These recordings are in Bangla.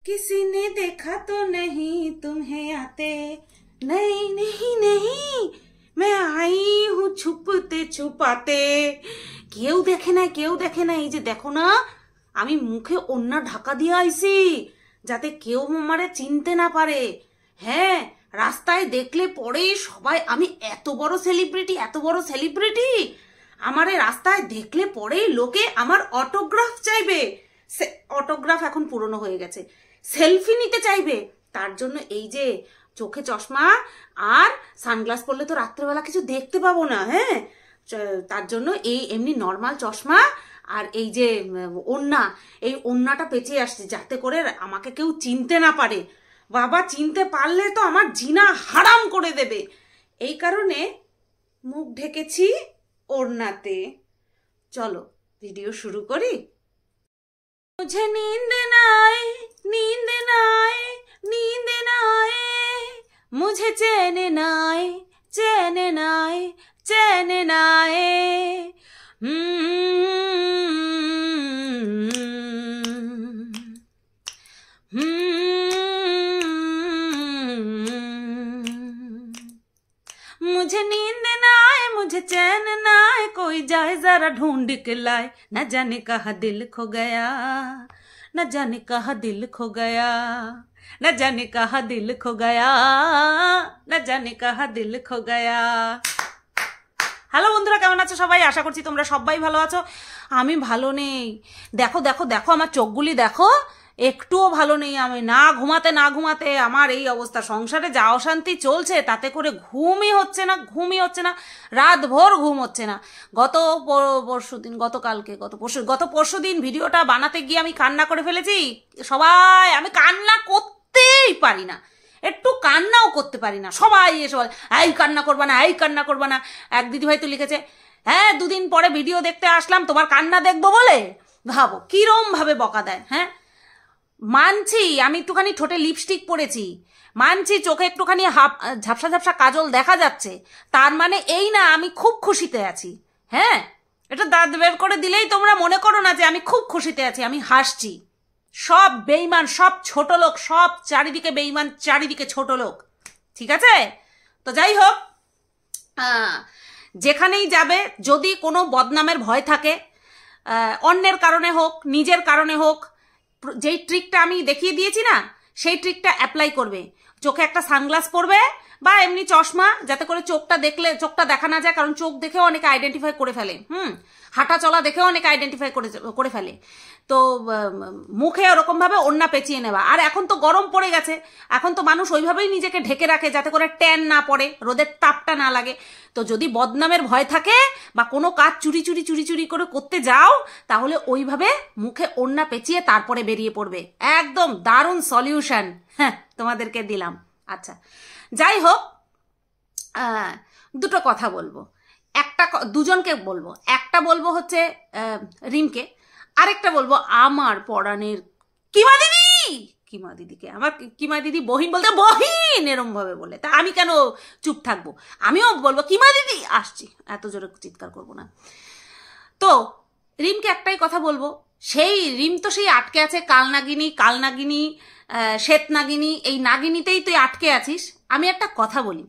किसी ने देखा तो नहीं तुम्हें आते, नहीं नहीं नहीं, मैं आई हूँ छुपते छुपाते। কেউ দেখে না, কেউ দেখে না। এই যে দেখো না, আমি মুখে ওন্না ঢাকা দিয়ে আইছি যাতে কেউ আমারে চিনতে না পারে। হ্যাঁ, রাস্তায় দেখলে পরে সবাই, আমি এত বড় সেলিব্রিটি, এত বড় সেলিব্রিটি, আমারে রাস্তায় দেখলে পরেই লোকে আমার অটোগ্রাফ চাইবে। অটোগ্রাফ এখন পুরনো হয়ে গেছে, সেলফি নিতে চাইবে। তার জন্য এই যে চোখে চশমা আর সানগ্লাস পরলে তো রাত্রেবেলা কিছু দেখতে পাবো না। হ্যাঁ, তার জন্য এই এমনি নর্মাল চশমা আর এই যে ওন্না, এই ওন্নাটা পেঁচে আসছে যাতে করে আমাকে কেউ চিনতে না পারে। বাবা, চিনতে পারলে তো আমার জিনা হারাম করে দেবে। এই কারণে মুখ ঢেকেছি ওড়নাতে। চলো ভিডিও শুরু করি। मुझे नींद ना आए, नींद ना आए, नींद ना आए, मुझे चैन ना आए, चैन ना आए, चैन ना आए। मुझे नींद ना आए, मुझे चैन ना आए, कोई जाए जरा ढूंढ के लाए। न जाने कहाँ दिल खो गया, न जाने कहाँ दिल खो गया, न जाने कहाँ दिल खो गया, न जाने कहाँ दिल खो गया। হ্যালো বন্ধুরা, কেমন আছো সবাই? আশা করছি তোমরা সবাই ভালো আছো। আমি ভালো নেই। দেখো দেখো দেখো, আমার চোখগুলি দেখো, একটুও ভালো নেই। আমি না ঘুমাতে না ঘুমাতে আমার এই অবস্থা। সংসারে যা অশান্তি চলছে তাতে করে ঘুমই হচ্ছে না, ঘুমই হচ্ছে না, রাত ভোর ঘুম হচ্ছে না। গত পরশু দিন ভিডিওটা বানাতে গিয়ে আমি কান্না করে ফেলেছি। সবাই, আমি কান্না করতেই পারি না, একটু কান্নাও করতে পারি না। সবাই এসে বলে এই কান্না করবা না, এই কান্না করবা না। এক দিদিভাই তো লিখেছে, হ্যাঁ 2 দিন পরে ভিডিও দেখতে আসলাম তোমার কান্না দেখবো বলে। ভাবো কিরম ভাবে বকা দেয়। হ্যাঁ, মানছি আমি একটুখানি ঠোঁটে লিপস্টিক পরেছি, মানছি চোখে একটুখানি ঝাপসা ঝাপসা কাজল দেখা যাচ্ছে, তার মানে এই না আমি খুব খুশিতে আছি। হ্যাঁ, এটা দাঁত বের করে দিলেই তোমরা মনে করো না যে আমি খুব খুশিতে আছি। আমি হাসছি। সব বেইমান, সব ছোট লোক, সব চারিদিকে বেইমান, চারিদিকে ছোট লোক। ঠিক আছে? তো যাই হোক, যেখানেই যাবে যদি কোনো বদনামের ভয় থাকে, অন্যের কারণে হোক নিজের কারণে হোক, যেই ট্রিকটা আমি দেখিয়ে দিয়েছি না, সেই ট্রিকটা অ্যাপ্লাই করবে। চোখে একটা সানগ্লাস পরবে বা এমনি চশমা, যাতে করে চোখটা দেখলে চোখটা দেখা না যায়, কারণ চোখ দেখেও অনেকে আইডেন্টিফাই করে ফেলে। হাঁটা চলা দেখেও অনেকে আইডেন্টিফাই করে ফেলে। তো মুখে ওরকম ভাবে ওড়না পেঁচিয়ে নেওয়া। আর এখন তো গরম পড়ে গেছে, এখন তো মানুষ ওইভাবেই নিজেকে ঢেকে রাখে যাতে করে ট্যান না পড়ে, রোদের তাপটা না লাগে। তো যদি বদনামের ভয় থাকে বা কোনো কাজ চুরি চুরি করে করতে যাও, তাহলে ওইভাবে মুখে ওড়না পেঁচিয়ে তারপরে বেরিয়ে পড়বে। একদম দারুণ সলিউশন, হ্যাঁ তোমাদেরকে দিলাম। আচ্ছা, যাই হোক, দুটো কথা বলবো। দুজনকে বলবো। একটা বলবো হচ্ছে রিমকে, আরেকটা বলবো আমার পড়ানের কিমা দিদি। কিমা দিদিকে আমার কিমা দিদি বহিন বলতে বহিন এরম ভাবে বলে, তা আমি কেন চুপ থাকবো? আমিও বলবো কিমা দিদি। আসছি, এত জোরে চিৎকার করবো না। তো রিমকে একটাই কথা বলবো, সেই রিম তো সেই আটকে আছে কালনাগিনী শ্বেত নাগিনী, এই নাগিনীতেই তুই আটকে আছিস। আমি একটা কথা বলি,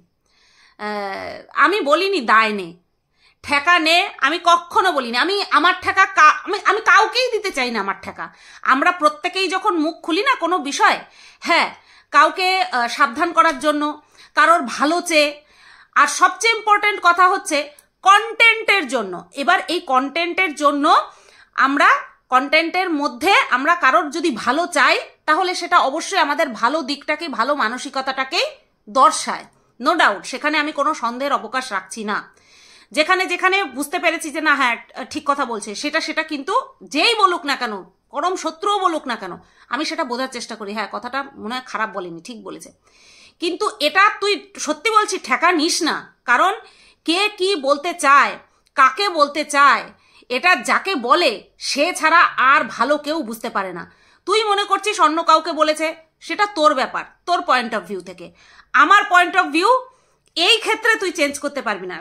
আমি বলিনি দায় নে, ঠেকা নে, আমি কখনো বলিনি। আমি আমার ঠেকা আমি কাউকেই দিতে চাই না। আমার ঠেকা আমরা প্রত্যেকেই যখন মুখ খুলি না কোনো বিষয়, হ্যাঁ, কাউকে সাবধান করার জন্য, কারোর ভালো চেয়ে, আর সবচেয়ে ইম্পর্টেন্ট কথা হচ্ছে কন্টেন্টের জন্য। এবার এই কন্টেন্টের জন্য আমরা কন্টেন্টের মধ্যে আমরা কারোর যদি ভালো চাই, তাহলে সেটা অবশ্যই আমাদের ভালো দিকটাকে, ভালো মানসিকতাটাকেই দর্শায়, নো ডাউট। সেখানে আমি কোনো সন্দেহের অবকাশ রাখছি না। যেখানে যেখানে বুঝতে পেরেছি যে না হ্যাঁ ঠিক কথা বলছে, সেটা কিন্তু যেই বলুক না কেন, পরম শত্রুও বলুক না কেন, আমি সেটা বোঝার চেষ্টা করি, হ্যাঁ কথাটা মনে হয় খারাপ বলেনি, ঠিক বলেছে। কিন্তু এটা তুই সত্যি বলছি ঠেকা নিস না, কারণ কে কি বলতে চায়, কাকে বলতে চায়, এটা যাকে বলে সে ছাড়া আর ভালো কেউ বুঝতে পারে না। তুই মনে করছিস অন্য কাউকে বলেছে, সেটা তোর ব্যাপার, তোর পয়েন্ট অফ ভিউ থেকে। আমার পয়েন্ট অফ ভিউ এই ক্ষেত্রে তুই চেঞ্জ করতে পারবি না,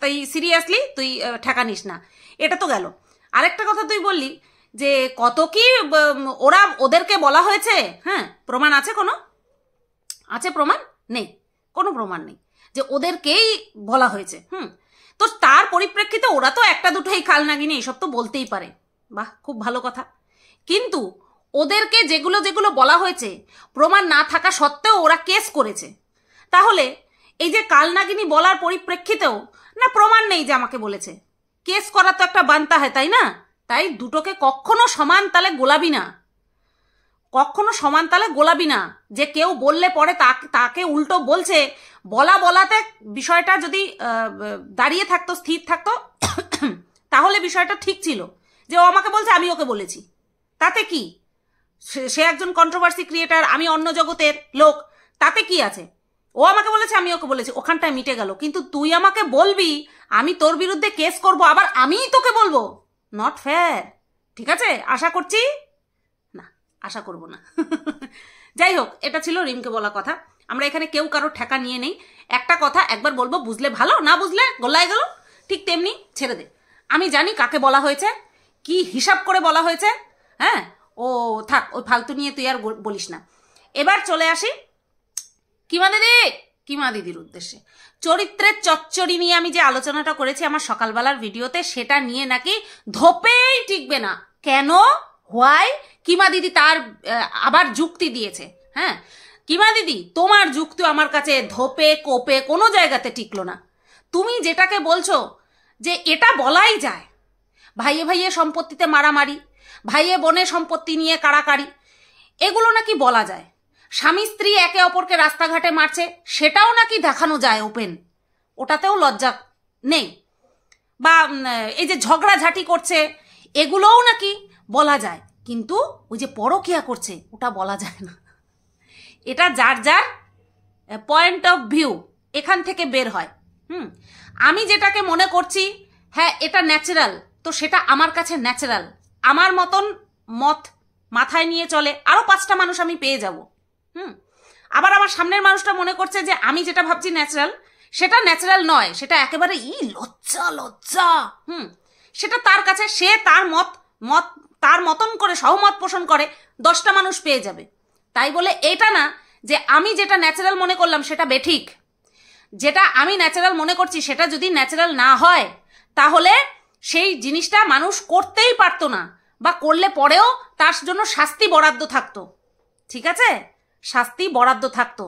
তাই সিরিয়াসলি তুই ঠেকা নিস না। এটা তো গেল। আরেকটা কথা তুই বললি যে কত কি ওদেরকে বলা হয়েছে। হ্যাঁ, প্রমাণ আছে? কোনো আছে প্রমাণ? নেই, কোনো প্রমাণ নেই যে ওদেরকেই বলা হয়েছে। তো তার পরিপ্রেক্ষিতে ওরা তো একটা দুটোই কালনাগিনী এসব তো বলতেই পারে, বাহ, খুব ভালো কথা। কিন্তু ওদেরকে যেগুলো যেগুলো বলা হয়েছে প্রমাণ না থাকা সত্ত্বেও ওরা কেস করেছে, তাহলে এই যে কালনাগিনী বলার পরিপ্রেক্ষিতেও না প্রমাণ নেই যে আমাকে বলেছে, কেস করা তো একটা বানতা হয়, তাই না? তাই দুটোকে কখনো সমান তালে গোলাবি না, কখনো সমান তালে গোলাবি না। যে কেউ বললে পরে তাকে উল্টো বলছে, বলাতে বিষয়টা যদি দাঁড়িয়ে থাকতো, স্থির থাকতো, তাহলে বিষয়টা ঠিক ছিল যে ও আমাকে বলছে, আমি ওকে বলেছি, তাতে কি? সে একজন কন্ট্রোভার্সি ক্রিয়েটার, আমি অন্য জগতের লোক, তাতে কি আছে? ও আমাকে বলেছে, আমি ওকে বলেছি, ওখানটায় মিটে গেল। কিন্তু তুই আমাকে বলবি, আমি তোর বিরুদ্ধে কেস করব, আবার আমিই তোকে বলবো, নট ফেয়ার। ঠিক আছে, আশা করছি না, আশা করব না। যাই হোক, এটা ছিল রিমকে বলা কথা। আমরা এখানে কেউ কারো ঠেকা নিয়ে নেই। একটা কথা একবার বলবো, বুঝলে ভালো, না বুঝলে গোল্লায় গেল, ঠিক তেমনি ছেড়ে দে। আমি জানি কাকে বলা হয়েছে, কি হিসাব করে বলা হয়েছে। হ্যাঁ, ও থাক, ওই ফালতু নিয়ে তুই আর বলিস না। এবার চলে আসি কিমা দিদির উদ্দেশ্যে। চরিত্রের চচ্চড়ি নিয়ে আমি যে আলোচনাটা করেছি আমার সকালবেলার ভিডিওতে, সেটা নিয়ে নাকি ধোপেই টিকবে না। কেন? হোয়াই? কিমা দিদি তার আবার যুক্তি দিয়েছে। হ্যাঁ, কিমা দিদি, তোমার যুক্তি আমার কাছে ধোপে কোপে কোনো জায়গাতে টিকলো না। তুমি যেটাকে বলছো যে এটা বলাই যায়, ভাইয়ে ভাইয়ে সম্পত্তিতে মারামারি, ভাইয়ে বোনে সম্পত্তি নিয়ে কাড়াকাড়ি, এগুলো নাকি বলা যায়। স্বামী স্ত্রী একে অপরকে রাস্তাঘাটে মারছে, সেটাও নাকি দেখানো যায় ওপেন, ওটাতেও লজ্জা নেই। বা এই যে ঝগড়াঝাটি করছে, এগুলোও নাকি বলা যায়। কিন্তু ওই যে পরকীয়া করছে, ওটা বলা যায় না। এটা যার যার পয়েন্ট অফ ভিউ এখান থেকে বের হয়। আমি যেটাকে মনে করছি হ্যাঁ এটা ন্যাচারাল, তো সেটা আমার কাছে ন্যাচারাল। আমার মতন মত মাথায় নিয়ে চলে আরো 5টা মানুষ আমি পেয়ে যাব। আবার আমার সামনের মানুষটা মনে করছে যে আমি যেটা ভাবছি ন্যাচারাল, সেটা ন্যাচারাল নয়, সেটা একেবারে লজ্জা। সেটা তার কাছে, সে তার তার মতন করে সহমত পোষণ করে 10টা মানুষ পেয়ে যাবে। তাই বলে এটা না যে আমি যেটা ন্যাচারাল মনে করলাম সেটা বেঠিক। যেটা আমি ন্যাচারাল মনে করছি সেটা যদি ন্যাচারাল না হয়, তাহলে সেই জিনিসটা মানুষ করতেই পারতো না, বা করলে পরেও তার জন্য শাস্তি বরাদ্দ থাকতো। ঠিক আছে, শাস্তি বরাদ্দ থাকতো।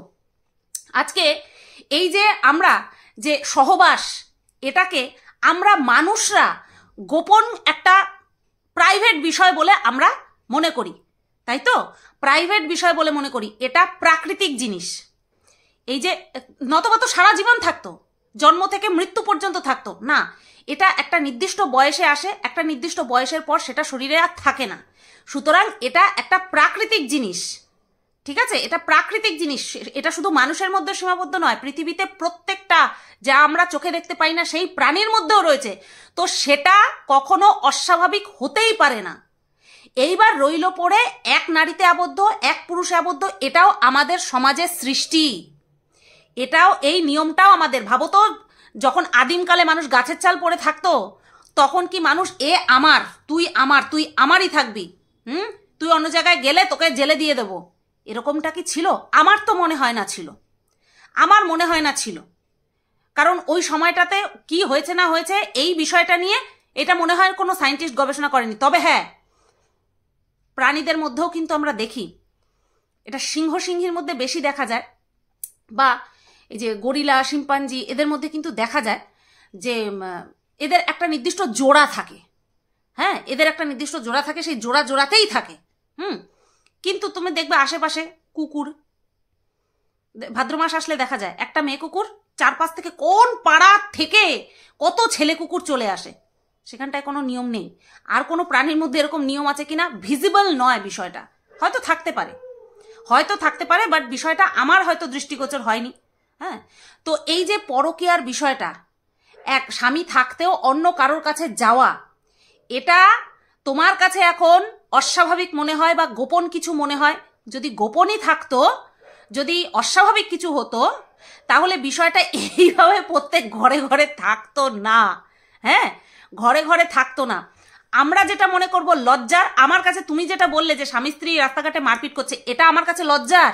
আজকে এই যে আমরা যে সহবাস, এটাকে আমরা মানুষরা গোপন একটা প্রাইভেট বিষয় বলে আমরা মনে করি, তাই তো? প্রাইভেট বিষয় বলে মনে করি। এটা প্রাকৃতিক জিনিস। এই যে নতবা তো সারা জীবন থাকতো, জন্ম থেকে মৃত্যু পর্যন্ত থাকতো না। এটা একটা নির্দিষ্ট বয়সে আসে, একটা নির্দিষ্ট বয়সের পর সেটা শরীরে আর থাকে না। সুতরাং এটা একটা প্রাকৃতিক জিনিস। ঠিক আছে, এটা প্রাকৃতিক জিনিস। এটা শুধু মানুষের মধ্যে সীমাবদ্ধ নয়, পৃথিবীতে প্রত্যেকটা যা আমরা চোখে দেখতে পাই না সেই প্রাণীর মধ্যেও রয়েছে। তো সেটা কখনো অস্বাভাবিক হতেই পারে না। এইবার রইল পড়ে এক নারীতে আবদ্ধ, এক পুরুষে আবদ্ধ, এটাও আমাদের সমাজের সৃষ্টি। এটাও, এই নিয়মটাও আমাদের। ভাবো তো, যখন আদিমকালে মানুষ গাছের চাল পড়ে থাকতো, তখন কি মানুষ এ আমার, তুই আমার, তুই আমারই থাকবি, তুই অন্য জায়গায় গেলে তোকে জেলে দিয়ে দেবো, এরকমটা কি ছিল? আমার তো মনে হয় না ছিল। আমার মনে হয় না ছিল। কারণ ওই সময়টাতে কি হয়েছে না হয়েছে এই বিষয়টা নিয়ে এটা মনে হয় কোনো সায়েন্টিস্ট গবেষণা করেনি। তবে হ্যাঁ, প্রাণীদের মধ্যেও কিন্তু আমরা দেখি, এটা সিংহীর মধ্যে বেশি দেখা যায়, বা এই যে গরিলা, শিম্পাঞ্জি, এদের মধ্যে কিন্তু দেখা যায় যে এদের একটা নির্দিষ্ট জোড়া থাকে। হ্যাঁ, এদের একটা নির্দিষ্ট জোড়া থাকে, সেই জোড়াতেই থাকে। কিন্তু তুমি দেখবে আশেপাশে কুকুর, ভাদ্র মাস আসলে দেখা যায় একটা মেয়ে কুকুর, 4-5 থেকে কোন পাড়া থেকে কত ছেলে কুকুর চলে আসে। সেখানটায় কোনো নিয়ম নেই। আর কোনো প্রাণীর মধ্যে এরকম নিয়ম আছে কিনা ভিজিবল নয় বিষয়টা। হয়তো থাকতে পারে, বাট বিষয়টা আমার হয়তো দৃষ্টিগোচর হয়নি। হ্যাঁ, তো এই যে পরকীয়ার বিষয়টা, এক স্বামী থাকতেও অন্য কারোর কাছে যাওয়া, এটা তোমার কাছে এখন অস্বাভাবিক মনে হয় বা গোপন কিছু মনে হয়। যদি গোপনই থাকতো, যদি অস্বাভাবিক কিছু হতো, তাহলে বিষয়টা এইভাবে প্রত্যেক ঘরে ঘরে থাকতো না। হ্যাঁ, ঘরে ঘরে থাকতো না। আমরা যেটা মনে করব লজ্জার, আমার কাছে তুমি যেটা বললে যে স্বামী স্ত্রী রাস্তাঘাটে মারপিট করছে, এটা আমার কাছে লজ্জার,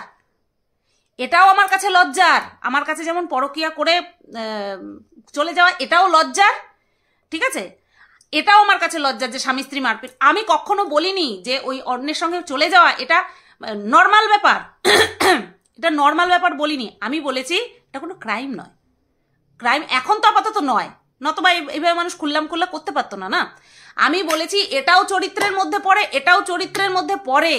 এটাও আমার কাছে লজ্জার। আমার কাছে যেমন পরকীয়া করে চলে যাওয়া এটাও লজ্জার, ঠিক আছে, এটাও আমার কাছে লজ্জার যে স্বামী স্ত্রী মারপিট। আমি কখনো বলিনি যে ওই অন্যের সঙ্গে চলে যাওয়া এটা নর্মাল ব্যাপার, এটা নর্মাল ব্যাপার বলিনি। আমি বলেছি এটা কোনো ক্রাইম নয়, ক্রাইম এখন তো আপাতত নয়, নতবা এইভাবে মানুষ খুল্লাম খুল্লা করতে পারতো না। না, আমি বলেছি এটাও চরিত্রের মধ্যে পড়ে, এটাও চরিত্রের মধ্যে পড়ে।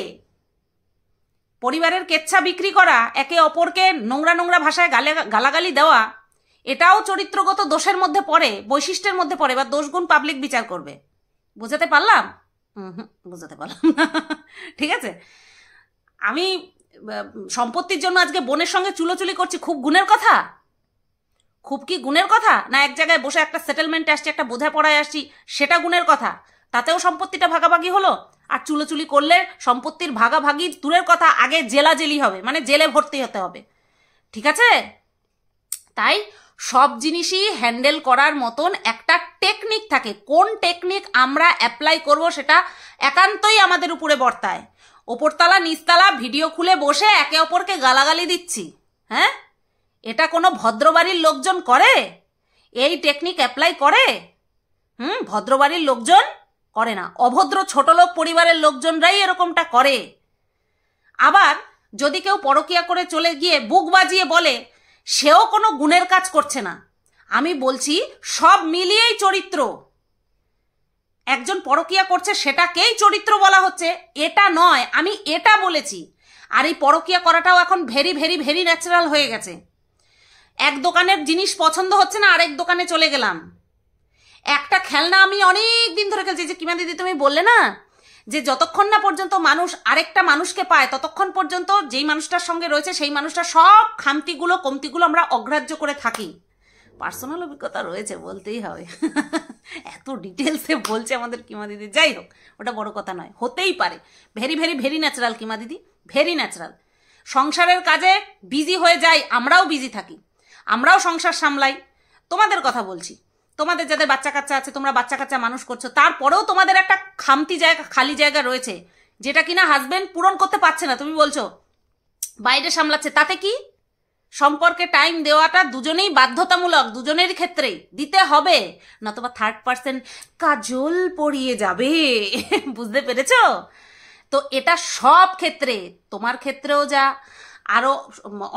পরিবারের কেচ্ছা বিক্রি করা, একে অপরকে নোংরা নোংরা ভাষায় গালাগালি দেওয়া, এটাও চরিত্রগত দোষের মধ্যে পড়ে, বৈশিষ্ট্যের মধ্যে পড়ে। বা দোষগুণ পাবলিক বিচার করবে। বুঝাতে পারলাম? বুঝাতে পারলাম না, ঠিক আছে। আমি সম্পত্তির জন্য আজকে বোনের সঙ্গে চুলোচুলি করছি, খুব গুণের কথা? খুব কি গুণের কথা? না এক জায়গায় বসে একটা সেটেলমেন্টে আসছি, একটা বোঝাপড়ায় আসছি, সেটা গুণের কথা? তাতেও সম্পত্তিটা ভাগাভাগি হলো। আর চুলোচুলি করলে সম্পত্তির ভাগাভাগি দূরের কথা, আগে জেলাজেলি হবে, মানে জেলে ভর্তি হতে হবে, ঠিক আছে। তাই সব জিনিসই হ্যান্ডেল করার মতন একটা টেকনিক থাকে। কোন টেকনিক আমরা অ্যাপ্লাই করব সেটা একান্তই আমাদের উপরে বর্তায়। ওপরতলা নিচতলা ভিডিও খুলে বসে একে অপরকে গালাগালি দিচ্ছি, হ্যাঁ, এটা কোনো ভদ্রবাড়ির লোকজন করে? এই টেকনিক অ্যাপ্লাই করে? ভদ্রবাড়ির লোকজন করে না, অভদ্র ছোটলোক পরিবারের লোকজনরাই এরকমটা করে। আবার যদি কেউ পরকীয়া করে চলে গিয়ে বুক বাজিয়ে বলে সেও কোনো গুণের কাজ করছে না, আমি বলছি সব মিলিয়েই চরিত্র। একজন পরকীয়া করছে সেটাকেই চরিত্র বলা হচ্ছে, এটা নয়। আমি এটা বলেছি। আর এই পরকীয়া করাটাও এখন ভেরি ভেরি ভেরি ন্যাচারাল হয়ে গেছে। এক দোকানের জিনিস পছন্দ হচ্ছে না, আরেক দোকানে চলে গেলাম। একটা খেলনা আমি অনেক দিন ধরে খেলছি, যে কিমা দিদি তুমি বললে না যে যতক্ষণ না পর্যন্ত মানুষ আরেকটা মানুষকে পায় ততক্ষণ পর্যন্ত যেই মানুষটার সঙ্গে রয়েছে সেই মানুষটার সব খামতিগুলো কমতিগুলো আমরা অগ্রাহ্য করে থাকি। পার্সোনাল অভিজ্ঞতা রয়েছে, বলতেই হবে। এত ডিটেলসে বলছে আমাদের কিমা দিদি, যাই হোক ওটা বড় কথা নয়, হতেই পারে। ভেরি ভেরি ভেরি ন্যাচারাল কিমা দিদি, ভেরি ন্যাচারাল। সংসারের কাজে বিজি হয়ে যাই, আমরাও বিজি থাকি, আমরাও সংসার সামলাই। তোমাদের কথা বলছি, তোমাদের যাদের বাচ্চা কাচ্চা আছে, তোমরা বাচ্চা কাচ্চা মানুষ করছো, তারপরেও তোমাদের একটা খামতি জায়গা, খালি জায়গা রয়েছে, যেটা কিনা হাজবেন্ড পূরণ করতে পারছে না। তুমি বলছো বাইরে সামলাচ্ছে, তাতে কি? সম্পর্কে টাইম দেওয়াটা দুজনেই বাধ্যতামূলক, দুজনের ক্ষেত্রেই দিতে হবে, নতুবা থার্ড পার্সন কাজল পড়িয়ে যাবে। বুঝতে পেরেছো? তো এটা সব ক্ষেত্রে, তোমার ক্ষেত্রেও যা, আরো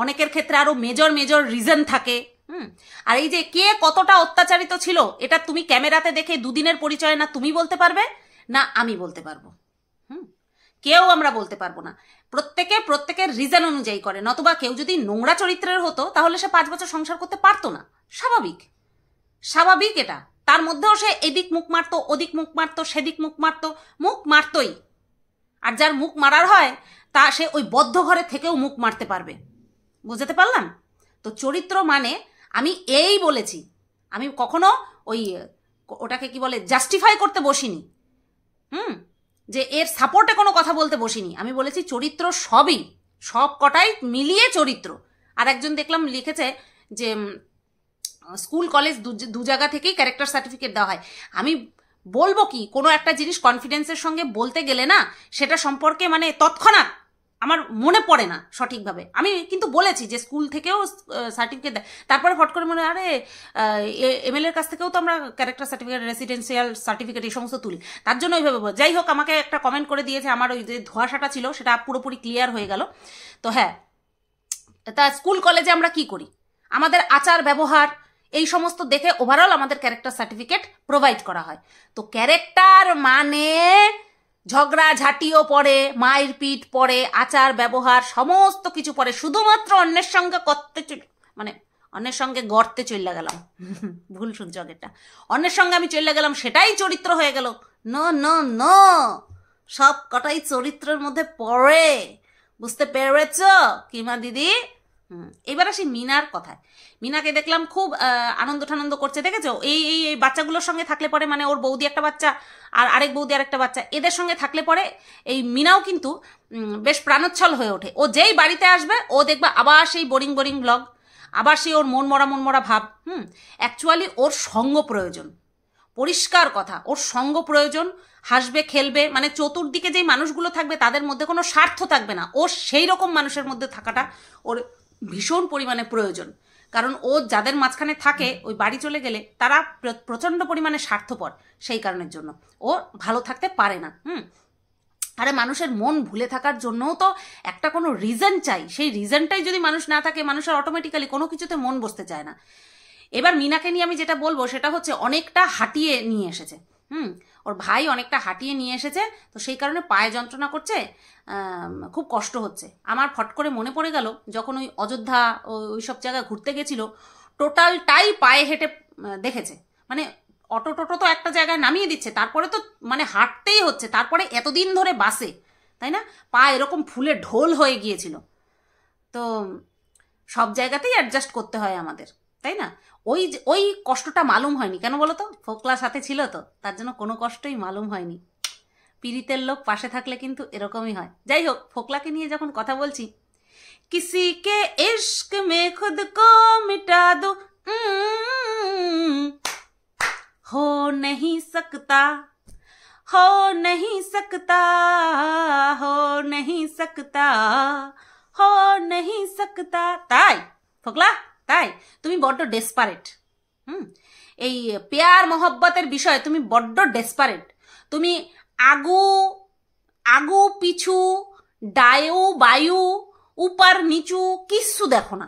অনেকের ক্ষেত্রে আরো মেজর মেজর রিজন থাকে। আর এই যে কে কতটা অত্যাচারিত ছিল, এটা তুমি ক্যামেরাতে দেখে দুদিনের পরিচয় না তুমি বলতে পারবে না আমি বলতে পারবো, কেউ আমরা বলতে পারবো না। প্রত্যেকের রিজন অনুযায়ী করে। নতুবা কেউ যদি নোংরা চরিত্রের হতো তাহলে সে 5 বছর সংসার করতে পারতো না। স্বাভাবিক, স্বাভাবিক এটা। তার মধ্যেও সে এদিক মুখ মারতো, ওদিক মুখ মারতো, সেদিক মুখ মারতো, মুখ মারতোই। আর যার মুখ মারার হয় তা সে ওই বদ্ধ ঘরে থেকেও মুখ মারতে পারবে। বুঝতে পারলাম? তো চরিত্র মানে আমি এই বলেছি, আমি কখনো ওই ওটাকে কি বলে জাস্টিফাই করতে বসিনি, যে এর সাপোর্টে কোনো কথা বলতে বসিনি। আমি বলেছি চরিত্র সবই, সব কটাই মিলিয়ে চরিত্র। আর একজন দেখলাম লিখেছে যে স্কুল কলেজ দু জায়গা থেকেই ক্যারেক্টার সার্টিফিকেট দেওয়া হয়। আমি বলবো কি, কোনো একটা জিনিস কনফিডেন্সের সঙ্গে বলতে গেলে না সেটা সম্পর্কে মানে তৎক্ষণাৎ আমার মনে পড়ে না সঠিকভাবে। আমি কিন্তু বলেছি যে স্কুল থেকেও সার্টিফিকেট দেয়, তারপরে ফট করে মনে আরে এমএলএর কাছ থেকেও তো আমরা ক্যারেক্টার সার্টিফিকেট, রেসিডেন্সিয়াল সার্টিফিকেট এই সমস্ত তুলি, তার জন্য ওইভাবে। যাই হোক, আমাকে একটা কমেন্ট করে দিয়েছে, আমার ওই যে ধোঁয়াশাটা ছিল সেটা পুরোপুরি ক্লিয়ার হয়ে গেল। তো হ্যাঁ, তা স্কুল কলেজে আমরা কি করি, আমাদের আচার ব্যবহার এই সমস্ত দেখে ওভারঅল আমাদের ক্যারেক্টার সার্টিফিকেট প্রোভাইড করা হয়। তো ক্যারেক্টার মানে ঝগড়া ঝাঁটিও পড়ে, মায়ের পিঠ পড়ে, আচার ব্যবহার সমস্ত কিছু পড়ে। শুধুমাত্র অন্যের সঙ্গে মানে অন্যের সঙ্গে গড়তে চলে গেলাম, ভুল শুনছ আগেরটা, অন্যের সঙ্গে আমি চলে গেলাম সেটাই চরিত্র হয়ে গেল? নো নো নো, সব কটাই চরিত্রের মধ্যে পড়ে। বুঝতে পেরেছ কিমা দিদি? এবার আসি মিনার কথায়। মিনাকে দেখলাম খুব আনন্দ ঠানন্দ করছে, দেখেছো? এই এই এই বাচ্চাগুলোর সঙ্গে থাকলে পরে, মানে ওর বৌদি একটা বাচ্চা আর আরেক বৌদি আরেকটা বাচ্চা, এদের সঙ্গে থাকলে পরে এই মিনাও কিন্তু বেশ প্রাণোচ্ছল হয়ে ওঠে। ও যেই বাড়িতে আসবে ও দেখবে আবার সেই বোরিং বোরিং ব্লগ, আবার সেই ওর মন মরা ভাব। অ্যাকচুয়ালি ওর সঙ্গ প্রয়োজন, পরিষ্কার কথা, ওর সঙ্গ প্রয়োজন, হাসবে খেলবে, মানে চতুর্দিকে যেই মানুষগুলো থাকবে তাদের মধ্যে কোনো স্বার্থ থাকবে না, ও সেই রকম মানুষের মধ্যে থাকাটা ওর ভীষণ পরিমাণে প্রয়োজন। কারণ ও যাদের মাঝখানে থাকে ওই বাড়ি চলে গেলে তারা প্রচণ্ড পরিমাণে স্বার্থপর, সেই কারণের জন্য ও ভালো থাকতে পারে না। আরে মানুষের মন ভুলে থাকার জন্যও তো একটা কোনো রিজন চাই, সেই রিজনটাই যদি মানুষ না থাকে মানুষের অটোমেটিক্যালি কোনো কিছুতে মন বসতে চায় না। এবার মিনাকে নিয়ে আমি যেটা বলবো সেটা হচ্ছে অনেকটা হাঁটিয়ে নিয়ে এসেছে, ওর ভাই অনেকটা হাঁটিয়ে নিয়ে এসেছে, তো সেই কারণে পায়ে যন্ত্রণা করছে, খুব কষ্ট হচ্ছে। আমার ফট করে মনে পড়ে গেল যখন ওই অযোধ্যা ওই সব জায়গায় ঘুরতে গেছিল, টোটালটাই পায়ে হেঁটে দেখেছে, মানে অটো টোটো তো একটা জায়গায় নামিয়ে দিচ্ছে, তারপরে তো মানে হাঁটতেই হচ্ছে, তারপরে এতদিন ধরে বাসে, তাই না, পা এরকম ফুলে ঢোল হয়ে গিয়েছিল। তো সব জায়গাতেই অ্যাডজাস্ট করতে হয় আমাদের, তাই না? ওই কষ্টটা মালুম হয়নি কেন বলো তো, ফোকলা সাথে ছিল তো, তার জন্য কোনো কষ্টই মালুম হয়নি। পীড়িতের লোক পাশে থাকলে কিন্তু এরকমই হয়। যাই হোক, ফোকলাকে নিয়ে যখন কথা বলছি, কিসি কে ইश्क में खुद को मिटा दो हो नहीं सकता, हो नहीं सकता, हो नहीं सकता, हो नहीं सकता। তাই ফোকলা, তাই তুমি বড্ড ডেসপারেট। এই প্যার মহব্বতের বিষয়ে তুমি বড্ড ডেসপারেট। তুমি আগু আগু পিছু, ডায়ু বায়ু, উপর নিচু কিচ্ছু দেখো না,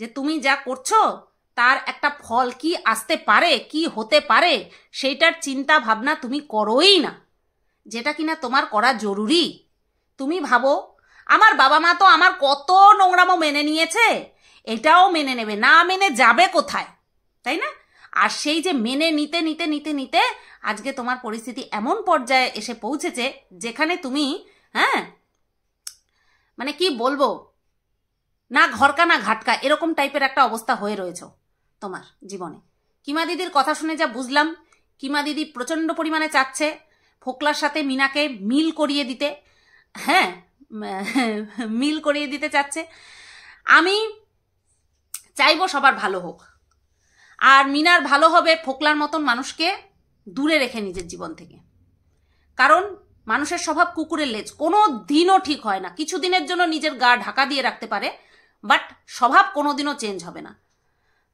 যে তুমি যা করছো তার একটা ফল কি আসতে পারে, কি হতে পারে, সেইটার চিন্তা ভাবনা তুমি করোই না, যেটা কিনা তোমার করা জরুরি। তুমি ভাবো আমার বাবা মা তো আমার কত নোংরামো মেনে নিয়েছে, এটাও মেনে নেবে, না মেনে যাবে কোথায়, তাই না? আর সেই যে মেনে নিতে নিতে নিতে নিতে আজকে তোমার পরিস্থিতি এমন পর্যায়ে এসে পৌঁছেছে যেখানে তুমি মানে কি বলবো, না ঘরকা না ঘাটকা এরকম টাইপের একটা অবস্থা হয়ে রয়েছে তোমার জীবনে। কিমা দিদির কথা শুনে যা বুঝলাম, কিমা দিদি প্রচণ্ড পরিমাণে চাচ্ছে ফোকলার সাথে মিনাকে মিল করিয়ে দিতে, মিল করিয়ে দিতে চাচ্ছে। আমি চাইবো সবার ভালো হোক, আর মিনার ভালো হবে ফোকলার মতন মানুষকে দূরে রেখে নিজের জীবন থেকে। কারণ মানুষের স্বভাব কুকুরের লেজ, কোনো দিনও ঠিক হয় না। কিছুদিনের জন্য নিজের গা ঢাকা দিয়ে রাখতে পারে, বাট স্বভাব কোনোদিনও চেঞ্জ হবে না।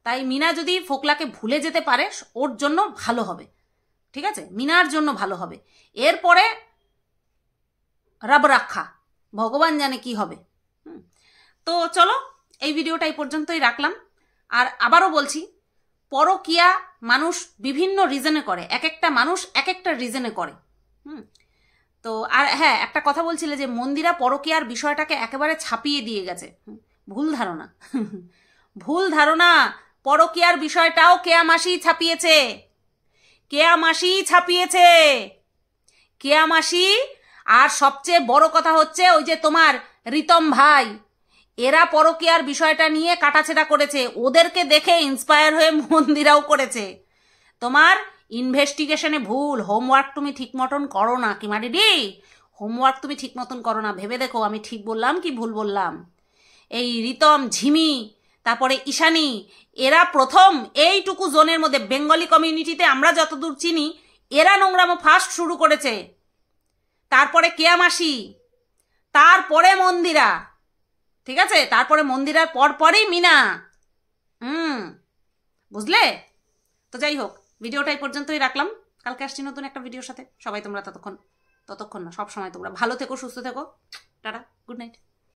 তাই মিনা যদি ফোকলাকে ভুলে যেতে পারে ওর জন্য ভালো হবে, ঠিক আছে, মিনার জন্য ভালো হবে। এরপরে রব রাখা, ভগবান জানে কি হবে। তো চলো এই ভিডিওটা এই পর্যন্তই রাখলাম। আর আবারও বলছি, পরকিয়া মানুষ বিভিন্ন রিজনে করে, এক একটা মানুষ এক একটা রিজনে করে। তো আর হ্যাঁ, একটা কথা বলছিলে যে মন্দিরা পরকিয়ার বিষয়টাকে একেবারে ছাপিয়ে দিয়ে গেছে, ভুল ধারণা। ভুল ধারণা, পরকিয়ার বিষয়টাও কেয়া মাসি ছাপিয়েছে, কেয়া মাসি ছাপিয়েছে, কেয়া মাসি। আর সবচেয়ে বড় কথা হচ্ছে ওই যে তোমার রিতম ভাই, এরা পরকিয়ার বিষয়টা নিয়ে কাটাছেড়া করেছে, ওদেরকে দেখে ইন্সপায়ার হয়ে মন্দিরাও করেছে। তোমার ইনভেস্টিগেশনে ভুল, হোমওয়ার্ক তুমি ঠিক মতন করো না কিমা দিদি, হোমওয়ার্ক তুমি ঠিক মতন করো না। ভেবে দেখো আমি ঠিক বললাম কি ভুল বললাম। এই রিতম, ঝিমি, তারপরে ঈশানী, এরা প্রথম এইটুকু জোনের মধ্যে বেঙ্গলি কমিউনিটিতে আমরা যতদূর চিনি এরা নোংরামো ফার্স্ট শুরু করেছে, তারপরে কেয়া মাসি, তারপরে মন্দিরা, ঠিক আছে, তারপরে মন্দিরার পরপরই মিনা। বুঝলে? তো যাই হোক, ভিডিওটা এই পর্যন্তই রাখলাম। কালকে আসছি নতুন একটা ভিডিওর সাথে। সবাই তোমরা ততক্ষণ না, সব সময় তোমরা ভালো থেকো, সুস্থ থেকো। Tata, good night.